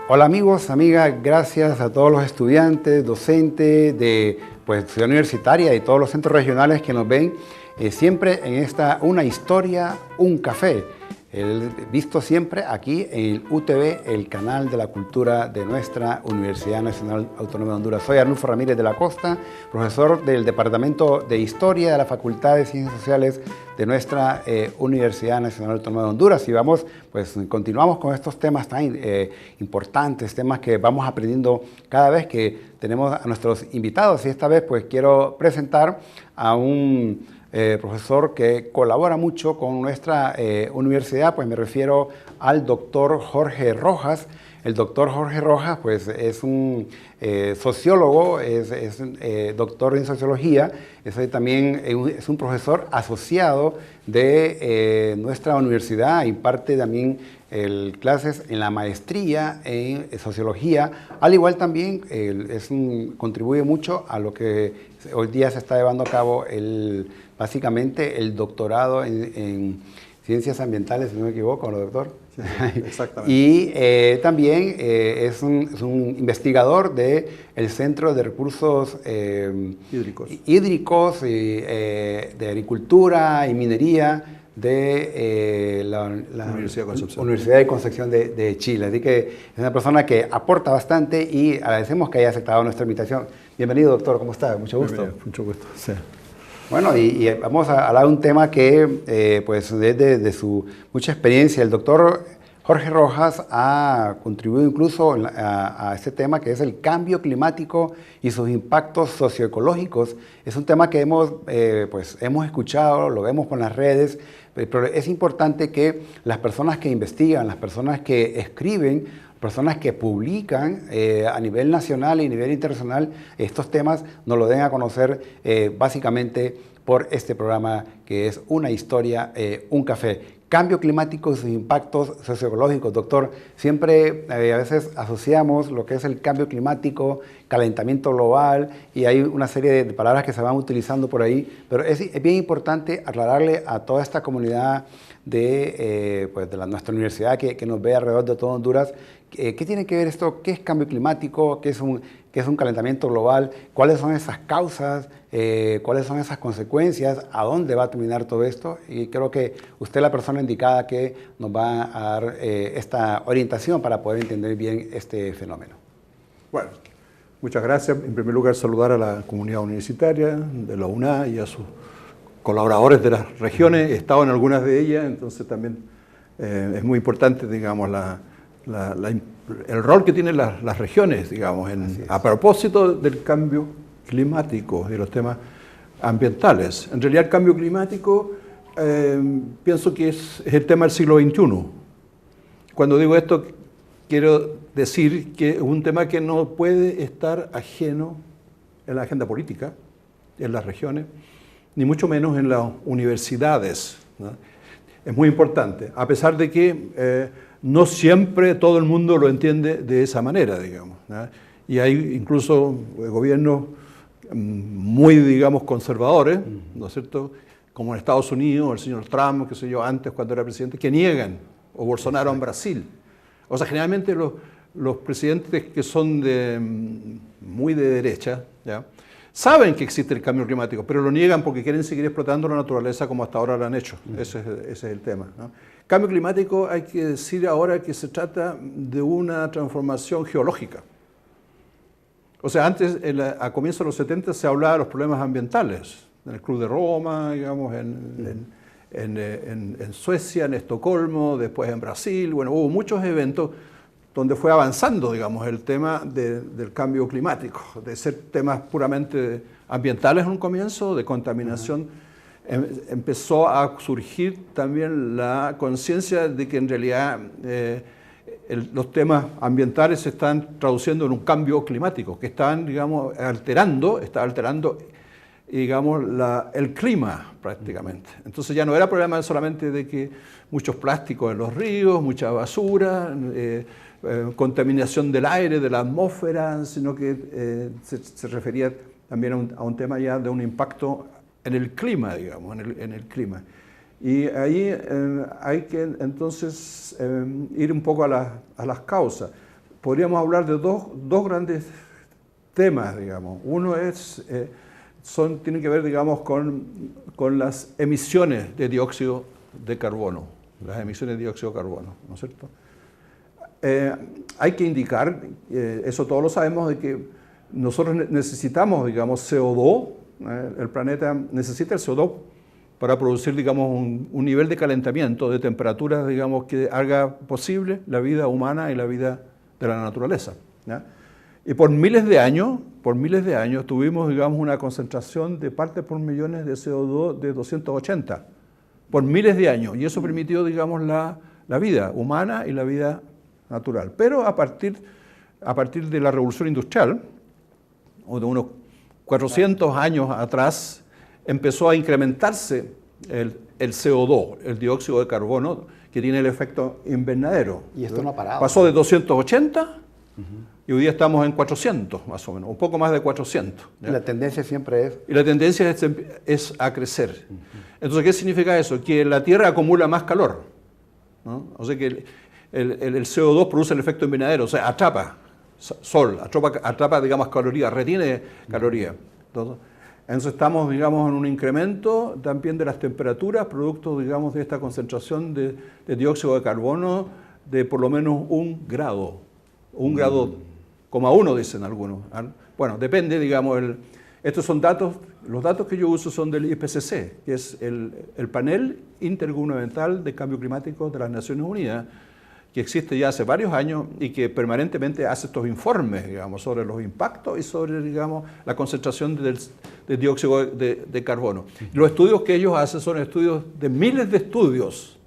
Hola amigos, amigas, gracias a todos los estudiantes, docentes de Ciudad Universitaria y todos los centros regionales que nos ven siempre en esta Una Historia, un Café. Visto siempre aquí en el UTV, el canal de la cultura de nuestra Universidad Nacional Autónoma de Honduras. Soy Arnulfo Ramírez de la Costa, profesor del Departamento de Historia de la Facultad de Ciencias Sociales de nuestra Universidad Nacional Autónoma de Honduras. Y continuamos con estos temas tan importantes, temas que vamos aprendiendo cada vez que tenemos a nuestros invitados. Y esta vez quiero presentar a un profesor que colabora mucho con nuestra universidad, me refiero al doctor Jorge Rojas. El doctor Jorge Rojas es un sociólogo, es doctor en sociología, también es un profesor asociado de nuestra universidad, imparte también clases en la maestría en sociología, al igual también contribuye mucho a lo que hoy día se está llevando a cabo básicamente el doctorado en ciencias ambientales, si no me equivoco, ¿no, doctor? Sí, exactamente. Y también es un investigador del Centro de Recursos Hídricos y, de Agricultura y Minería de la Universidad de Concepción de Chile. Así que es una persona que aporta bastante y agradecemos que haya aceptado nuestra invitación. Bienvenido, doctor, ¿cómo está? Mucho gusto. Bienvenido, mucho gusto. Sí. Bueno, y vamos a hablar de un tema que, desde su mucha experiencia, el doctor Jorge Rojas ha contribuido incluso a este tema, que es el cambio climático y sus impactos socioecológicos. Es un tema que hemos escuchado, lo vemos con las redes, pero es importante que las personas que investigan, las personas que escriben, personas que publican a nivel nacional y a nivel internacional estos temas nos lo den a conocer básicamente por este programa que es Una Historia, un Café. Cambio climático y sus impactos socioecológicos. Doctor, siempre a veces asociamos lo que es el cambio climático, calentamiento global, y hay una serie de palabras que se van utilizando por ahí, pero es bien importante aclararle a toda esta comunidad de nuestra universidad que nos ve alrededor de todo Honduras, ¿qué tiene que ver esto? ¿Qué es cambio climático? ¿Qué es un calentamiento global? ¿Cuáles son esas causas? ¿Cuáles son esas consecuencias? ¿A dónde va a terminar todo esto? Y creo que usted es la persona indicada que nos va a dar esta orientación para poder entender bien este fenómeno. Bueno, muchas gracias. En primer lugar, saludar a la comunidad universitaria de la UNA y a sus colaboradores de las regiones. He estado en algunas de ellas, entonces también es muy importante, digamos, el rol que tienen las regiones, digamos, a propósito del cambio climático y los temas ambientales. En realidad el cambio climático pienso que es el tema del siglo XXI. Cuando digo esto quiero decir que es un tema que no puede estar ajeno en la agenda política, en las regiones, ni mucho menos en las universidades, ¿no? Es muy importante, a pesar de que no siempre todo el mundo lo entiende de esa manera, digamos, ¿no? Y hay incluso gobiernos muy, digamos, conservadores, ¿no es cierto?, como en Estados Unidos, el señor Trump, qué sé yo, antes cuando era presidente, que niegan, o Bolsonaro en Brasil. O sea, generalmente los presidentes que son muy de derecha, ¿ya?, saben que existe el cambio climático, pero lo niegan porque quieren seguir explotando la naturaleza como hasta ahora lo han hecho. Ese es el tema, ¿no? Cambio climático, hay que decir ahora que se trata de una transformación geológica. O sea, antes, a comienzos de los 70, se hablaba de los problemas ambientales, en el Club de Roma, digamos, en Suecia, en Estocolmo, después en Brasil. Bueno, hubo muchos eventos donde fue avanzando, digamos, el tema del cambio climático, de ser temas puramente ambientales en un comienzo, de contaminación. Empezó a surgir también la conciencia de que en realidad los temas ambientales se están traduciendo en un cambio climático, que están, digamos, está alterando, digamos, el clima prácticamente. Entonces ya no era problema solamente de que muchos plásticos en los ríos, mucha basura, contaminación del aire, de la atmósfera, sino que se refería también a un tema ya de un impacto en el clima, digamos, en el clima. Y ahí hay que entonces ir un poco a las causas. podríamos hablar de dos grandes temas, digamos. Uno es, tiene que ver, digamos, con las emisiones de dióxido de carbono, las emisiones de dióxido de carbono, ¿no es cierto? Hay que indicar, eso todos lo sabemos, de que nosotros necesitamos, digamos, CO2, el planeta necesita el CO2 para producir, digamos, un nivel de calentamiento, de temperatura, digamos, que haga posible la vida humana y la vida de la naturaleza, ¿ya? Y por miles de años tuvimos, digamos, una concentración de partes por millones de CO2 de 280, por miles de años, y eso permitió, digamos, la vida humana y la vida natural. Pero a partir de la revolución industrial, o de unos 400 años atrás, empezó a incrementarse el CO2, el dióxido de carbono, que tiene el efecto invernadero. Y esto no ha parado. Pasó de 280 y hoy día estamos en 400, más o menos, un poco más de 400. ¿ya? Y la tendencia siempre es... Y la tendencia es a crecer. Entonces, ¿qué significa eso? Que la Tierra acumula más calor, ¿no? O sea que el CO2 produce el efecto invernadero, o sea, atrapa sol, atrapa, digamos, calorías, retiene calorías. Entonces estamos, digamos, en un incremento también de las temperaturas, producto, digamos, de esta concentración de dióxido de carbono de por lo menos 1 grado, 1,1 grado, dicen algunos. Bueno, depende, digamos, estos son datos, los datos que yo uso son del IPCC, que es el panel intergubernamental de cambio climático de las Naciones Unidas, que existe ya hace varios años y que permanentemente hace estos informes, digamos, sobre los impactos y sobre, digamos, la concentración de dióxido de carbono. Los estudios que ellos hacen son estudios de miles de estudios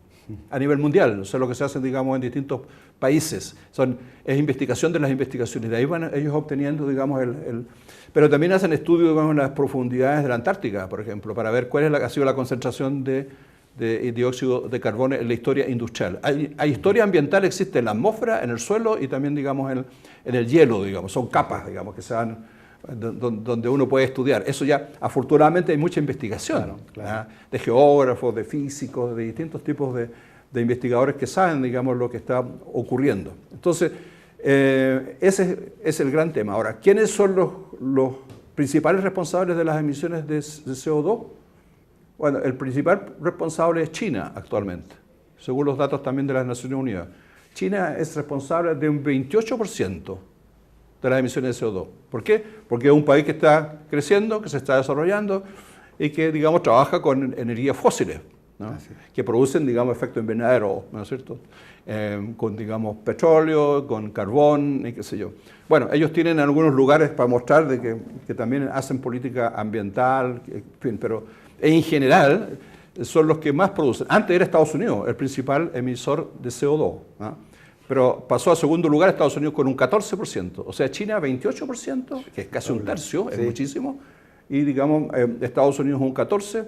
a nivel mundial, o sea, lo que se hace, digamos, en distintos países. Es investigación de las investigaciones, de ahí van ellos obteniendo, digamos, pero también hacen estudios, digamos, en las profundidades de la Antártica, por ejemplo, para ver cuál ha sido la concentración de dióxido de carbono en la historia industrial. Hay historia ambiental, existe en la atmósfera, en el suelo y también, digamos, en el hielo, digamos. Son capas, digamos, que se dan, donde uno puede estudiar. Eso ya, afortunadamente, hay mucha investigación, claro. De geógrafos, de físicos, de distintos tipos de investigadores que saben, digamos, lo que está ocurriendo. Entonces, ese es el gran tema. Ahora, ¿quiénes son los principales responsables de las emisiones de CO2? Bueno, el principal responsable es China actualmente, según los datos también de las Naciones Unidas. China es responsable de un 28% de las emisiones de CO2. ¿Por qué? Porque es un país que está creciendo, que se está desarrollando y que, digamos, trabaja con energías fósiles, ¿no? Que producen, digamos, efecto invernadero, ¿no es cierto? Con, digamos, petróleo, con carbón y qué sé yo. Bueno, ellos tienen algunos lugares para mostrar de que también hacen política ambiental, en fin, pero en general son los que más producen. Antes era Estados Unidos el principal emisor de CO2, ¿no? Pero pasó a segundo lugar Estados Unidos con un 14%. O sea, China 28%, que es casi un tercio, es muchísimo. Y, digamos, Estados Unidos un 14%,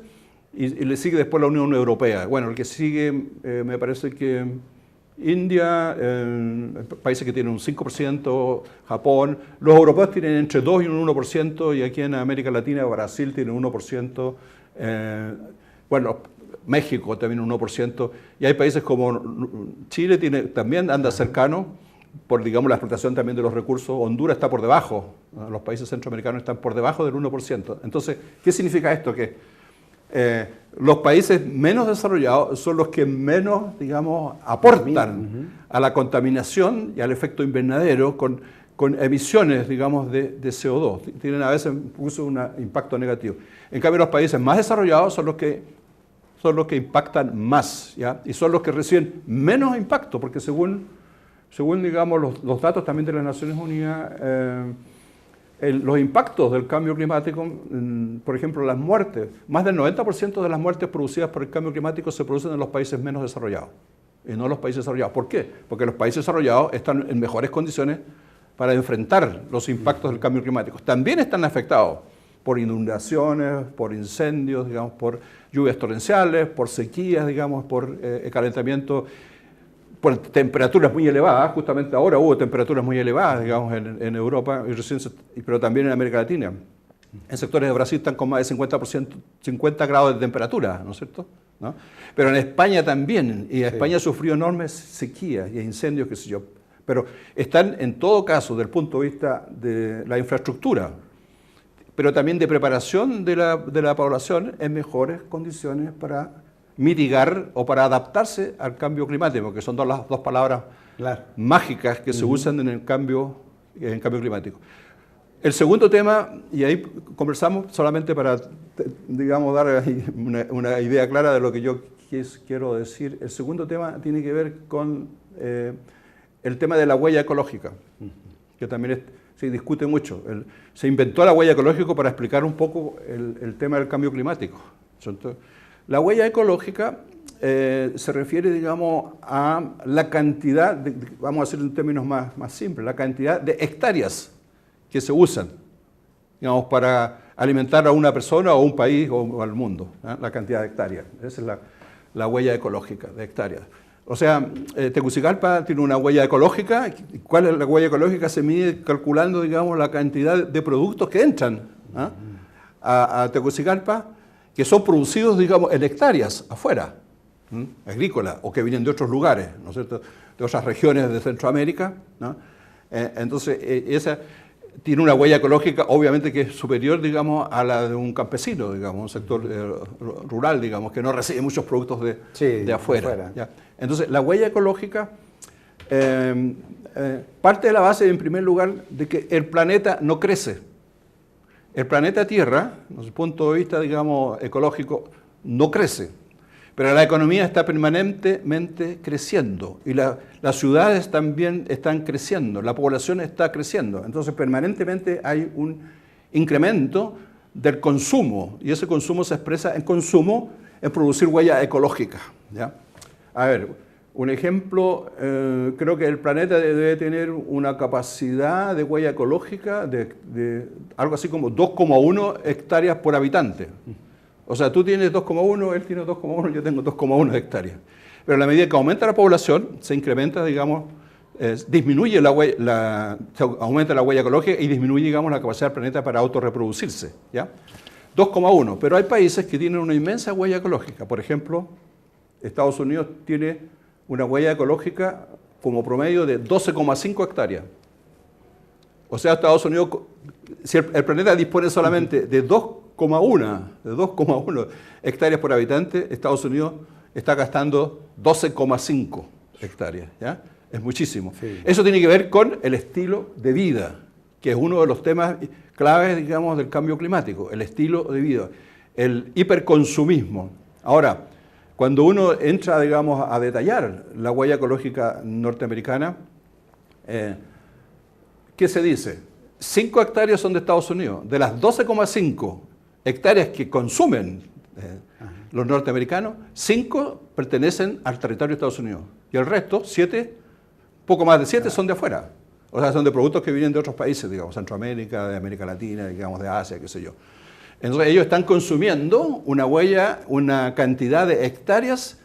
y le sigue después la Unión Europea. Bueno, el que sigue, me parece que India, países que tienen un 5%, Japón. Los europeos tienen entre 2 y un 1%, y aquí en América Latina, Brasil tiene un 1%. Bueno, México también un 1%, y hay países como Chile también anda cercano por, digamos, la explotación también de los recursos. Honduras está por debajo, ¿no? Los países centroamericanos están por debajo del 1%. Entonces, ¿qué significa esto? Que los países menos desarrollados son los que menos, digamos, aportan a la contaminación y al efecto invernadero con emisiones, digamos, de CO2. Tienen a veces incluso un impacto negativo. En cambio, los países más desarrollados son los que impactan más, ¿ya? Y son los que reciben menos impacto, porque según digamos, los datos también de las Naciones Unidas, los impactos del cambio climático, por ejemplo, las muertes, más del 90% de las muertes producidas por el cambio climático se producen en los países menos desarrollados, y no en los países desarrollados. ¿Por qué? Porque los países desarrollados están en mejores condiciones para enfrentar los impactos del cambio climático. También están afectados por inundaciones, por incendios, digamos, por lluvias torrenciales, por sequías, digamos, por calentamiento, por temperaturas muy elevadas. Justamente ahora hubo temperaturas muy elevadas, digamos, en Europa, pero también en América Latina. En sectores de Brasil están con más de 50 grados de temperatura, ¿no es cierto? Pero en España también, y España sufrió enormes sequías y incendios, qué sé yo. pero están en todo caso, desde el punto de vista de la infraestructura, pero también de preparación de la población en mejores condiciones para mitigar o para adaptarse al cambio climático, que son las dos palabras mágicas que se usan en el cambio climático. El segundo tema, y ahí conversamos solamente para, digamos, dar una idea clara de lo que yo quiero decir. El segundo tema tiene que ver con el tema de la huella ecológica, que también se discute mucho. Se inventó la huella ecológica para explicar un poco el tema del cambio climático. La huella ecológica se refiere, digamos, a la cantidad, vamos a hacer en términos más simples, la cantidad de hectáreas que se usan, digamos, para alimentar a una persona o a un país o al mundo, ¿eh? La cantidad de hectáreas. Esa es la huella ecológica de hectáreas. O sea, Tegucigalpa tiene una huella ecológica. ¿Cuál es la huella ecológica? Se mide calculando, digamos, la cantidad de productos que entran a Tegucigalpa, que son producidos, digamos, en hectáreas afuera, agrícolas, o que vienen de otros lugares, ¿no es cierto?, de otras regiones de Centroamérica, ¿no? Entonces, esa tiene una huella ecológica, obviamente, que es superior, digamos, a la de un campesino, digamos, un sector rural, digamos, que no recibe muchos productos de afuera. ¿Ya? Entonces, la huella ecológica parte de la base, en primer lugar, de que el planeta no crece. El planeta Tierra, desde el punto de vista, digamos, ecológico, no crece, pero la economía está permanentemente creciendo y las ciudades también están creciendo, la población está creciendo. Entonces, permanentemente hay un incremento del consumo y ese consumo se expresa en consumo, en producir huella ecológica, ¿ya? A ver, un ejemplo, creo que el planeta debe tener una capacidad de huella ecológica de algo así como 2,1 hectáreas por habitante. O sea, tú tienes 2,1, él tiene 2,1, yo tengo 2,1 hectáreas. Pero a la medida que aumenta la población, se incrementa, digamos, disminuye aumenta la huella ecológica y disminuye, digamos, la capacidad del planeta para autorreproducirse, ¿ya? 2,1, pero hay países que tienen una inmensa huella ecológica. Por ejemplo, Estados Unidos tiene una huella ecológica como promedio de 12,5 hectáreas. O sea, Estados Unidos, si el planeta dispone solamente de 2,1 hectáreas por habitante, Estados Unidos está gastando 12,5 hectáreas, ¿ya? Es muchísimo. Sí. Eso tiene que ver con el estilo de vida, que es uno de los temas claves, digamos, del cambio climático, el estilo de vida, el hiperconsumismo. Ahora, cuando uno entra, digamos, a detallar la huella ecológica norteamericana, ¿qué se dice? 5 hectáreas son de Estados Unidos. De las 12,5 hectáreas que consumen los norteamericanos, 5 pertenecen al territorio de Estados Unidos. Y el resto, 7, poco más de 7, son de afuera. O sea, son de productos que vienen de otros países, digamos, Centroamérica, de América Latina, digamos, de Asia, qué sé yo. Entonces ellos están consumiendo una cantidad de hectáreas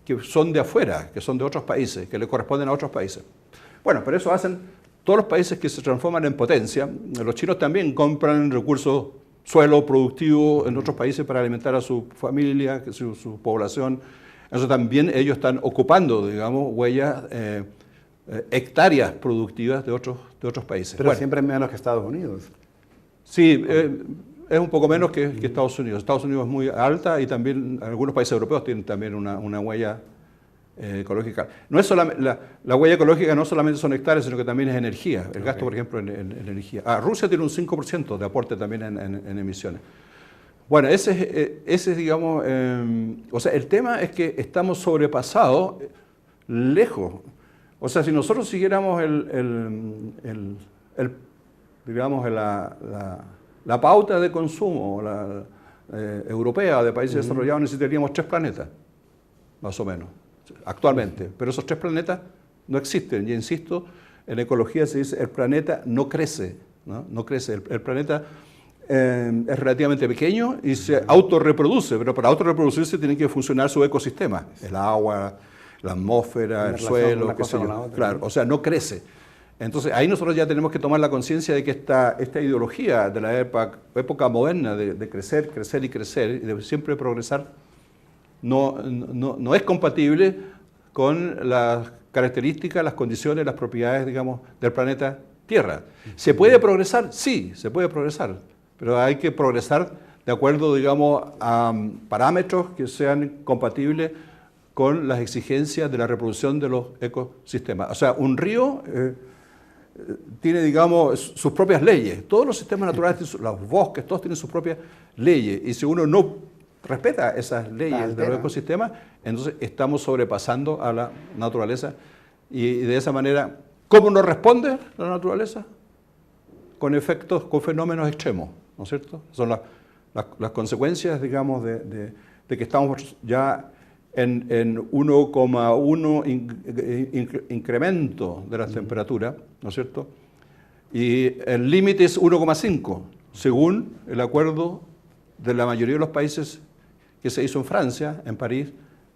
que son de afuera, que son de otros países, que le corresponden a otros países. Bueno, pero eso hacen todos los países que se transforman en potencia. Los chinos también compran recursos, suelo productivo en otros países para alimentar a su familia, su población. Entonces también ellos están ocupando, digamos, huellas, hectáreas productivas de otros países. Pero bueno, siempre menos que Estados Unidos. Sí, es un poco menos que Estados Unidos. Estados Unidos es muy alta y también algunos países europeos tienen también una huella ecológica. No es solamente, la huella ecológica no solamente son hectáreas, sino que también es energía. El gasto, por ejemplo, en energía. Rusia tiene un 5% de aporte también en emisiones. Bueno, ese es, digamos, o sea, el tema es que estamos sobrepasados lejos. O sea, si nosotros siguiéramos digamos, la pauta de consumo europea de países desarrollados, necesitaríamos 3 planetas, más o menos, actualmente. Pero esos 3 planetas no existen. Y insisto, en ecología se dice el planeta no crece, ¿no? No crece. El planeta es relativamente pequeño y se autorreproduce, pero para autorreproducirse tiene que funcionar su ecosistema, el agua, la atmósfera, el suelo, qué sé yo. Claro, o sea, no crece. Entonces, ahí nosotros ya tenemos que tomar la conciencia de que esta ideología de la época moderna de crecer, crecer y crecer, y de siempre progresar, no es compatible con las características, las condiciones, las propiedades, digamos, del planeta Tierra. ¿Se puede progresar? Sí, se puede progresar, pero hay que progresar de acuerdo, digamos, a parámetros que sean compatibles con las exigencias de la reproducción de los ecosistemas. O sea, un río tiene, digamos, sus propias leyes. Todos los sistemas naturales, los bosques, todos tienen sus propias leyes. Y si uno no respeta esas leyes de los ecosistemas, entonces estamos sobrepasando a la naturaleza. Y de esa manera, ¿cómo nos responde la naturaleza? Con efectos, con fenómenos extremos, ¿no es cierto? Son las consecuencias, digamos, de que estamos ya en 1,1 incremento de las temperaturas, ¿no es cierto? Y el límite es 1,5, según el acuerdo de la mayoría de los países que se hizo en Francia, en París,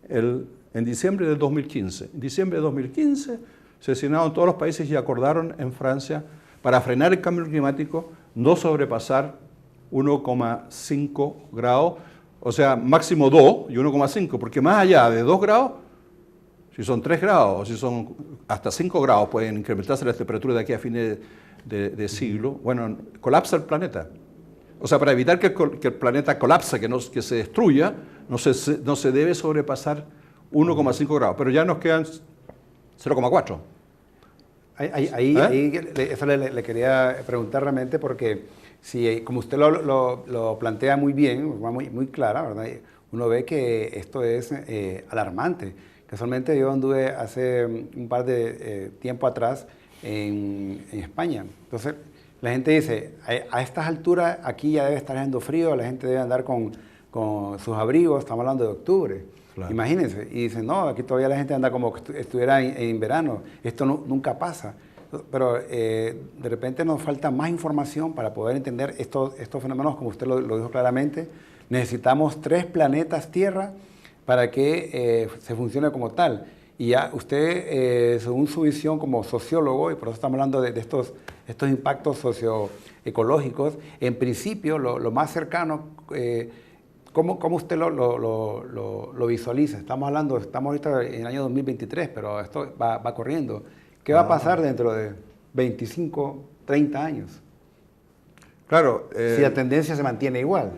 en diciembre de 2015. En diciembre de 2015 se asignaron todos los países y acordaron en Francia, para frenar el cambio climático, no sobrepasar 1,5 grados, o sea, máximo 2 y 1,5, porque más allá de 2 grados, si son 3 grados, o si son hasta 5 grados, pueden incrementarse las temperaturas de aquí a fines de siglo, bueno, colapsa el planeta. O sea, para evitar que el planeta colapse, que se destruya, no se debe sobrepasar 1,5 grados, pero ya nos quedan 0,4. Eso le quería preguntar realmente, porque si, como usted lo plantea muy bien, muy clara, ¿verdad? Uno ve que esto es alarmante. Casualmente yo anduve hace un par de tiempo atrás en España. Entonces, la gente dice, a estas alturas aquí ya debe estar haciendo frío, la gente debe andar con sus abrigos, estamos hablando de octubre. Claro. Imagínense, y dicen, no, aquí todavía la gente anda como que estuviera en verano, esto nunca pasa. Pero de repente nos falta más información para poder entender estos fenómenos, como usted lo dijo claramente. Necesitamos 3 planetas Tierra para que se funcione como tal. Y ya usted, según su visión como sociólogo, y por eso estamos hablando de estos impactos socioecológicos, en principio lo más cercano, ¿cómo usted lo visualiza? Estamos ahorita en el año 2023, pero esto va corriendo. ¿Qué va a pasar dentro de 25, 30 años? Claro. Si la tendencia se mantiene igual.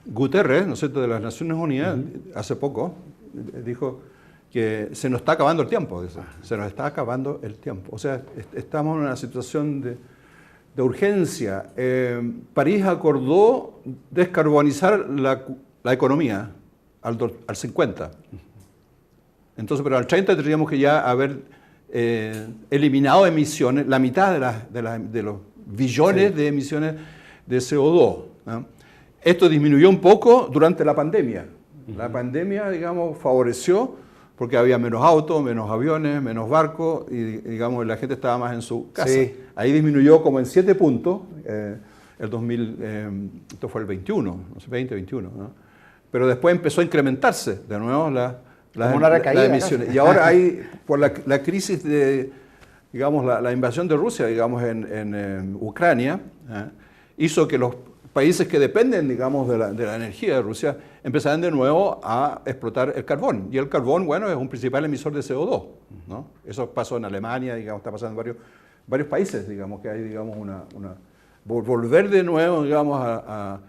Guterres, ¿no es cierto?, de las Naciones Unidas, hace poco, dijo que se nos está acabando el tiempo. Dice. Se nos está acabando el tiempo. O sea, estamos en una situación de urgencia. París acordó descarbonizar la economía al 50. Entonces, pero al 30 tendríamos que ya haber eliminado emisiones, la mitad de los billones de emisiones de CO2. ¿no? Esto disminuyó un poco durante la pandemia. La pandemia, digamos, favoreció porque había menos autos, menos aviones, menos barcos y, digamos, la gente estaba más en su casa. Sí. Ahí disminuyó como en 7 puntos, esto fue el 21, no sé, 2021, ¿no? Pero después empezó a incrementarse de nuevo las emisiones. Y ahora hay, por la crisis de, digamos, la invasión de Rusia, digamos, en Ucrania, hizo que los países que dependen, digamos, de la energía de Rusia empezaran de nuevo a explotar el carbón. Y el carbón, bueno, es un principal emisor de CO2, ¿no? Eso pasó en Alemania, digamos, está pasando en varios países, digamos, que hay, digamos, volver de nuevo, digamos, a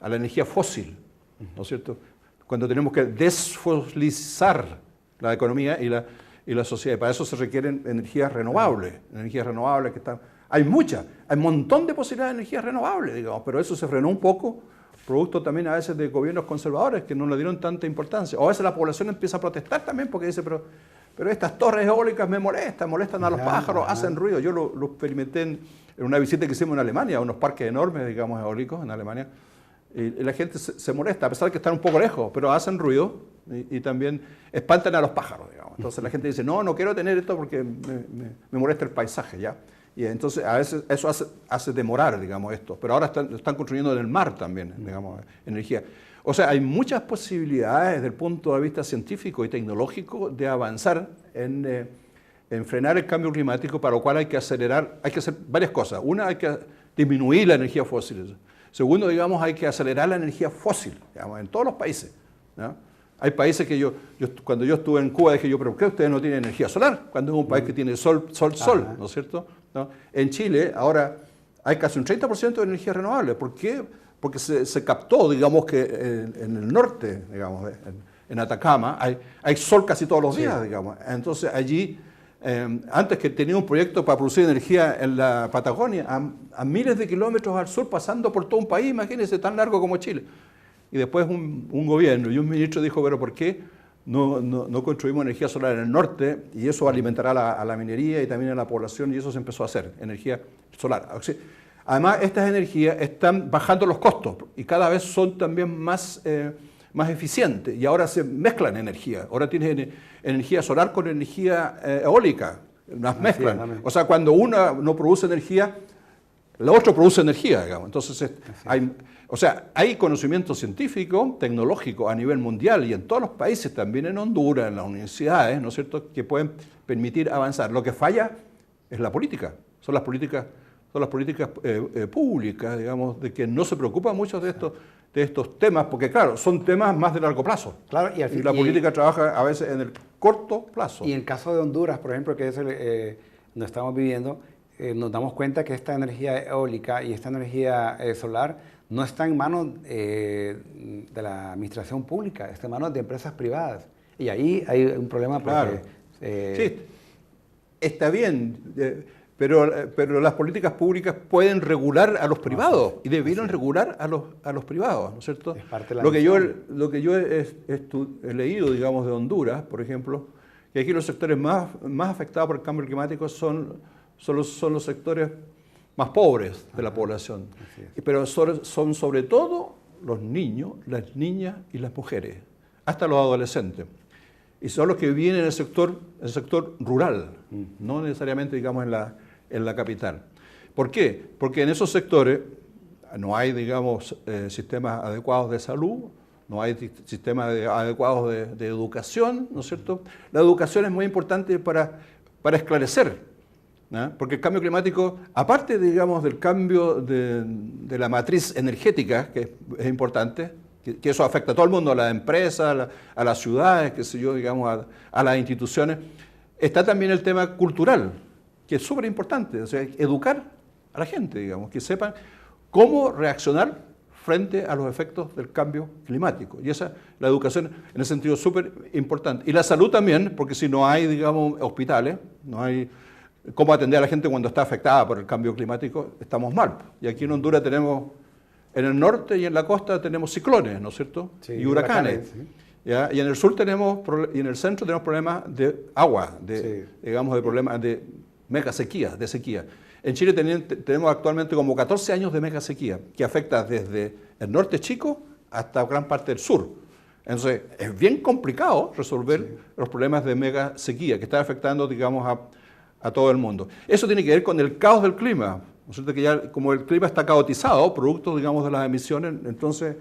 la energía fósil, ¿no es cierto? Cuando tenemos que desfosilizar la economía y la sociedad. Y para eso se requieren energías renovables que están... Hay un montón de posibilidades de energías renovables, digamos, pero eso se frenó un poco, producto también a veces de gobiernos conservadores que no le dieron tanta importancia. O a veces la población empieza a protestar también porque dice, pero estas torres eólicas me molestan a los pájaros, hacen ruido. Yo lo experimenté en una visita que hicimos en Alemania, unos parques enormes, digamos, eólicos en Alemania. Y la gente se molesta, a pesar de que están un poco lejos, pero hacen ruido y también espantan a los pájaros, digamos. Entonces la gente dice, no quiero tener esto porque me molesta el paisaje, ¿ya? Y entonces a veces eso hace demorar, digamos, esto. Pero ahora están construyendo en el mar también, digamos, energía. O sea, hay muchas posibilidades desde el punto de vista científico y tecnológico de avanzar en frenar el cambio climático, para lo cual hay que hacer varias cosas. Una, hay que disminuir la energía fósil. Segundo, digamos, hay que acelerar la energía fósil, digamos, en todos los países, ¿no? Hay países que cuando yo estuve en Cuba dije yo, pero ¿por qué ustedes no tienen energía solar? Cuando es un país que tiene sol, ¿no es cierto? ¿No? En Chile ahora hay casi un 30% de energía renovable. ¿Por qué? Porque se captó, digamos, que en el norte, digamos, en Atacama, hay sol casi todos los días, digamos. Entonces allí, antes que tenía un proyecto para producir energía en la Patagonia, a miles de kilómetros al sur, pasando por todo un país, imagínense, tan largo como Chile. Y después un gobierno y un ministro dijo, pero ¿por qué no construimos energía solar en el norte? Y eso alimentará a la minería y también a la población, y eso se empezó a hacer, energía solar. O sea, además, estas energías están bajando los costos y cada vez son también más eficientes, y ahora se mezclan energía. Ahora tienes energía solar con energía eólica, las mezclan. O sea, cuando una no produce energía, la otra produce energía, digamos. Entonces, hay conocimiento científico, tecnológico a nivel mundial y en todos los países, también en Honduras, en las universidades, ¿no es cierto?, que pueden permitir avanzar. Lo que falla es la política, son las políticas públicas, digamos, de que no se preocupan mucho de estos temas, porque claro, son temas más de largo plazo. Claro, y la política trabaja a veces en el corto plazo. Y en el caso de Honduras, por ejemplo, que es donde estamos viviendo, nos damos cuenta que esta energía eólica y esta energía solar no está en manos de la administración pública, está en manos de empresas privadas. Y ahí hay un problema porque... Claro. Sí, está bien, pero las políticas públicas pueden regular a los privados y debieron regular a los privados, ¿no es cierto? Es parte de la lo que yo he leído, digamos, de Honduras, por ejemplo, que aquí los sectores más afectados por el cambio climático son los sectores más pobres de la población, pero son sobre todo los niños, las niñas y las mujeres, hasta los adolescentes. Y son los que viven en el sector rural, no necesariamente, digamos, en la capital. ¿Por qué? Porque en esos sectores no hay, digamos, sistemas adecuados de salud, no hay sistemas adecuados de educación, ¿no es cierto? La educación es muy importante para esclarecer, ¿no? Porque el cambio climático, aparte, digamos, del cambio de la matriz energética, que es importante, que eso afecta a todo el mundo, a las empresas, a las ciudades, qué sé yo, digamos, a las instituciones, está también el tema cultural, que es súper importante, o sea, educar a la gente, digamos, que sepan cómo reaccionar frente a los efectos del cambio climático. Y la educación en ese sentido es súper importante. Y la salud también, porque si no hay, digamos, hospitales, no hay cómo atender a la gente cuando está afectada por el cambio climático, estamos mal. Y aquí en Honduras tenemos, en el norte y en la costa tenemos ciclones, ¿no es cierto? Sí, y huracanes. Sí. ¿Ya? Y en el sur y en el centro tenemos problemas de agua, digamos, de problemas de mega sequía, de sequía. En Chile tenemos actualmente como 14 años de mega sequía, que afecta desde el norte chico hasta gran parte del sur. Entonces, es bien complicado resolver los problemas de mega sequía, que están afectando, digamos, a todo el mundo. Eso tiene que ver con el caos del clima, ¿no es cierto? Que ya como el clima está caotizado, producto, digamos, de las emisiones, entonces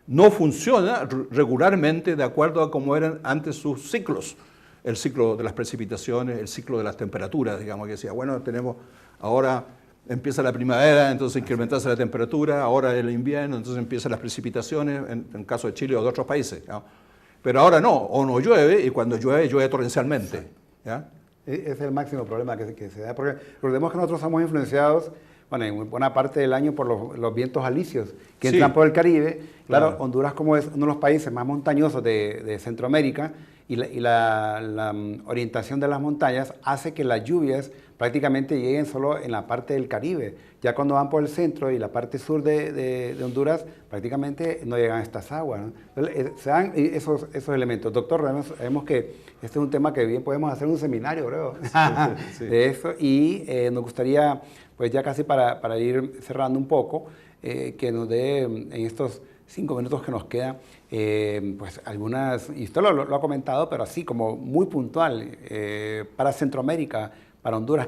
no funciona regularmente de acuerdo a cómo eran antes sus ciclos. El ciclo de las precipitaciones, el ciclo de las temperaturas, digamos, que decía, bueno, ahora empieza la primavera, entonces incrementarse la temperatura, ahora el invierno, entonces empiezan las precipitaciones, en el caso de Chile o de otros países, ¿no? Pero ahora no, o no llueve, y cuando llueve torrencialmente, ¿ya? Es el máximo problema que se da, porque recordemos que nosotros somos influenciados, bueno, en buena parte del año por los vientos alisios que entran por el Caribe. Claro, Honduras, como es uno de los países más montañosos de Centroamérica, y la orientación de las montañas hace que las lluvias prácticamente lleguen solo en la parte del Caribe. Ya cuando van por el centro y la parte sur de Honduras, prácticamente no llegan estas aguas, ¿no? Entonces, se dan esos elementos. Doctor, sabemos que este es un tema que bien podemos hacer un seminario, creo, de eso. Y nos gustaría, pues ya casi para ir cerrando un poco, que nos dé en estos 5 minutos que nos quedan, pues algunas, y usted lo ha comentado, pero así como muy puntual, para Centroamérica, para Honduras,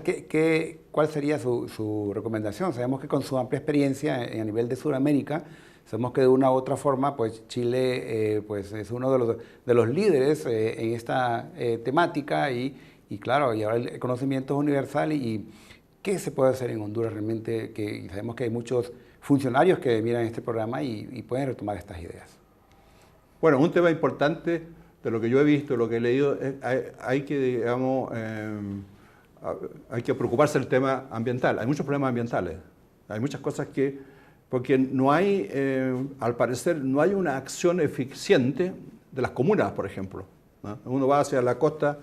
¿cuál sería su recomendación? Sabemos que con su amplia experiencia a nivel de Sudamérica, sabemos que de una u otra forma, pues Chile pues es uno de los líderes en esta temática y claro, y ahora el conocimiento es universal y ¿qué se puede hacer en Honduras realmente? Que sabemos que hay muchos funcionarios que miran este programa y pueden retomar estas ideas. Bueno, un tema importante de lo que yo he visto, lo que he leído, hay que, digamos, hay que preocuparse del tema ambiental. Hay muchos problemas ambientales. Hay muchas cosas que, porque no hay, al parecer, no hay una acción eficiente de las comunas, por ejemplo, ¿no? Uno va hacia la costa,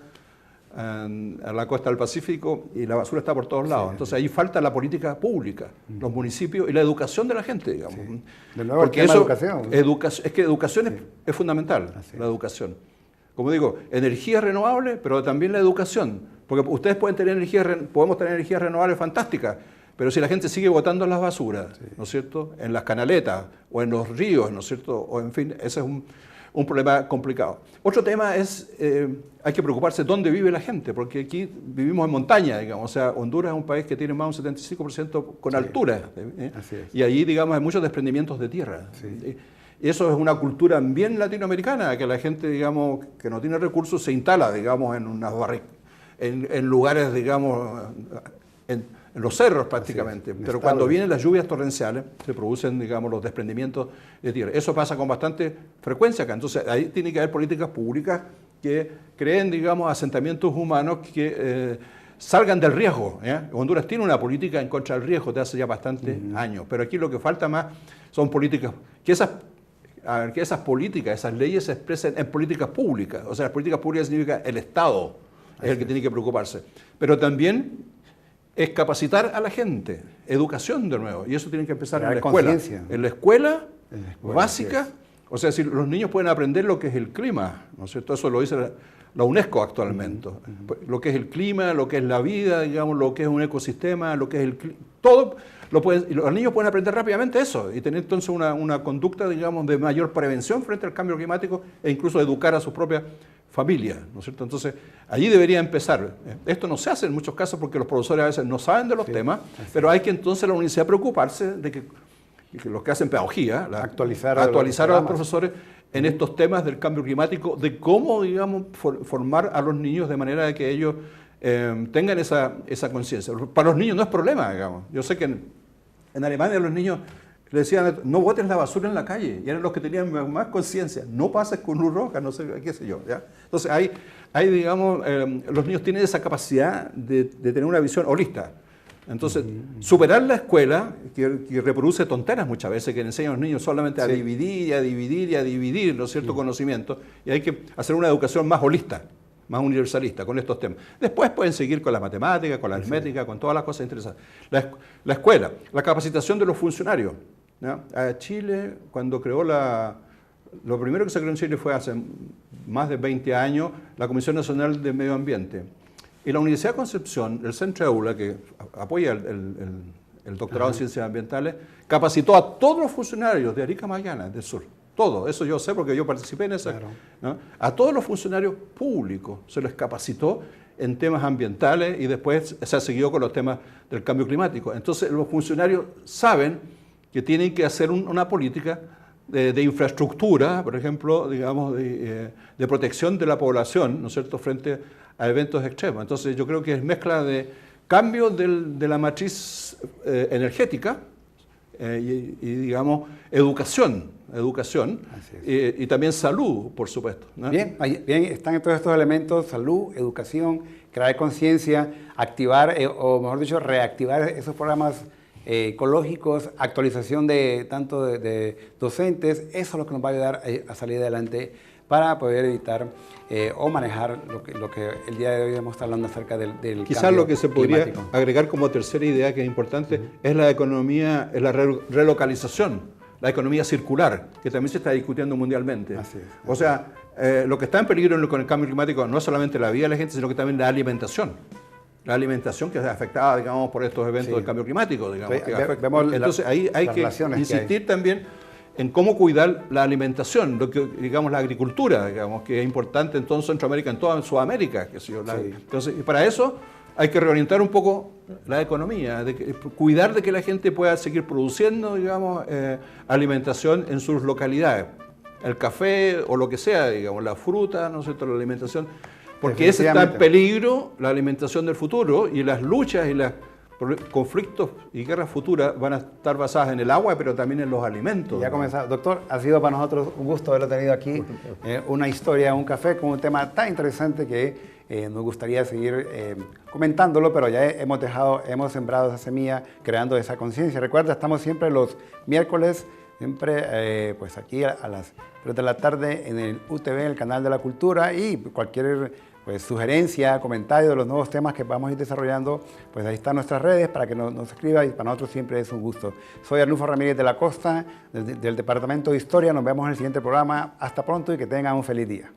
a la costa del Pacífico, y la basura está por todos lados. Sí, entonces ahí falta la política pública, los municipios y la educación de la gente, digamos. Sí. De nuevo, porque eso, educación. Es que educación es fundamental, la educación. Como digo, energía renovable, pero también la educación. Porque ustedes pueden tener podemos tener energías renovables fantásticas, pero si la gente sigue botando las basuras, ¿no es cierto?, en las canaletas o en los ríos, ¿no es cierto?, o en fin, ese es un problema complicado. Otro tema es, hay que preocuparse dónde vive la gente, porque aquí vivimos en montaña, digamos, o sea, Honduras es un país que tiene más de un 75% con altura, y ahí, digamos, hay muchos desprendimientos de tierra. Sí. Y eso es una cultura bien latinoamericana, que la gente, digamos, que no tiene recursos se instala, digamos, en unas en lugares, digamos, en los cerros prácticamente. Pero cuando vienen las lluvias torrenciales, se producen, digamos, los desprendimientos de tierra. Eso pasa con bastante frecuencia acá. Entonces, ahí tiene que haber políticas públicas que creen, digamos, asentamientos humanos que salgan del riesgo. Honduras tiene una política en contra del riesgo de hace ya bastantes años. Pero aquí lo que falta más son políticas, que esas políticas, esas leyes se expresen en políticas públicas. O sea, las políticas públicas significa el Estado es el que tiene que preocuparse. Pero también es capacitar a la gente, educación de nuevo, y eso tiene que empezar en la escuela. En la escuela básica, o sea, si los niños pueden aprender lo que es el clima, ¿no es cierto? Eso lo dice la UNESCO actualmente. Lo que es el clima, lo que es la vida, digamos, lo que es un ecosistema, lo que es todo, los niños pueden aprender rápidamente eso y tener entonces una conducta, digamos, de mayor prevención frente al cambio climático e incluso educar a sus propias familia, ¿no es cierto? Entonces, allí debería empezar. Esto no se hace en muchos casos porque los profesores a veces no saben de los temas, pero hay que entonces la universidad preocuparse de que los que hacen pedagogía, actualizar a los profesores en estos temas del cambio climático, de cómo, digamos, formar a los niños de manera de que ellos tengan esa conciencia. Para los niños no es problema, digamos. Yo sé que en Alemania los niños le decían, no botes la basura en la calle, y eran los que tenían más conciencia, no pases con luz roja, no sé, qué sé yo. ¿Ya? Entonces, hay digamos, los niños tienen esa capacidad de tener una visión holista. Entonces, superar la escuela, que reproduce tonteras muchas veces, que enseñan a los niños solamente a dividir y a dividir y a dividir los ciertos conocimientos, y hay que hacer una educación más holista, más universalista con estos temas. Después pueden seguir con las matemáticas, con la aritmética, con todas las cosas interesantes. La escuela, la capacitación de los funcionarios. ¿No? A Chile, cuando creó lo primero que se creó en Chile fue hace más de 20 años, la Comisión Nacional de Medio Ambiente. Y la Universidad de Concepción, el Centro Aula, que apoya el doctorado en Ciencias Ambientales, capacitó a todos los funcionarios de Arica, Magallanes, del sur. Todo, eso yo sé porque yo participé en eso. Claro. ¿No? A todos los funcionarios públicos se les capacitó en temas ambientales y después se ha seguido con los temas del cambio climático. Entonces los funcionarios saben que tienen que hacer una política de infraestructura, por ejemplo, digamos, de protección de la población, ¿no es cierto?, frente a eventos extremos. Entonces yo creo que es mezcla de cambio de la matriz energética y, digamos, educación y también salud, por supuesto, ¿no? Bien, están todos estos elementos: salud, educación, crear conciencia, activar, o mejor dicho, reactivar esos programas ecológicos, actualización tanto de docentes. Eso es lo que nos va a ayudar a salir adelante para poder evitar o manejar lo que el día de hoy hemos estado hablando acerca del Quizás cambio lo que se podría climático. Agregar como tercera idea que es importante es la economía, es la relocalización, la economía circular, que también se está discutiendo mundialmente. Así es. O sea, lo que está en peligro con el cambio climático no es solamente la vida de la gente, sino que también la alimentación. La alimentación que es afectada, digamos, por estos eventos del cambio climático, digamos. Entonces ahí hay que insistir también en cómo cuidar la alimentación, digamos, la agricultura, digamos, que es importante en todo Centroamérica, en toda Sudamérica, qué sé yo. Entonces, y para eso hay que reorientar un poco la economía, cuidar de que la gente pueda seguir produciendo, digamos, alimentación en sus localidades. El café o lo que sea, digamos, la fruta, ¿no es cierto?, la alimentación. Porque ese está en peligro, la alimentación del futuro, y las luchas y las conflictos y guerras futuras van a estar basadas en el agua, pero también en los alimentos. Ya comenzamos. Doctor, ha sido para nosotros un gusto haberlo tenido aquí. Una historia, un café con un tema tan interesante que nos gustaría seguir comentándolo, pero ya hemos sembrado esa semilla, creando esa conciencia. Recuerda, estamos siempre los miércoles, siempre pues aquí a las 3 de la tarde en el UTV, el canal de la cultura, y cualquier pues, sugerencia, comentario de los nuevos temas que vamos a ir desarrollando, pues ahí están nuestras redes para que nos escriba, y para nosotros siempre es un gusto. Soy Arnulfo Ramírez de la Costa, del Departamento de Historia. Nos vemos en el siguiente programa. Hasta pronto y que tengan un feliz día.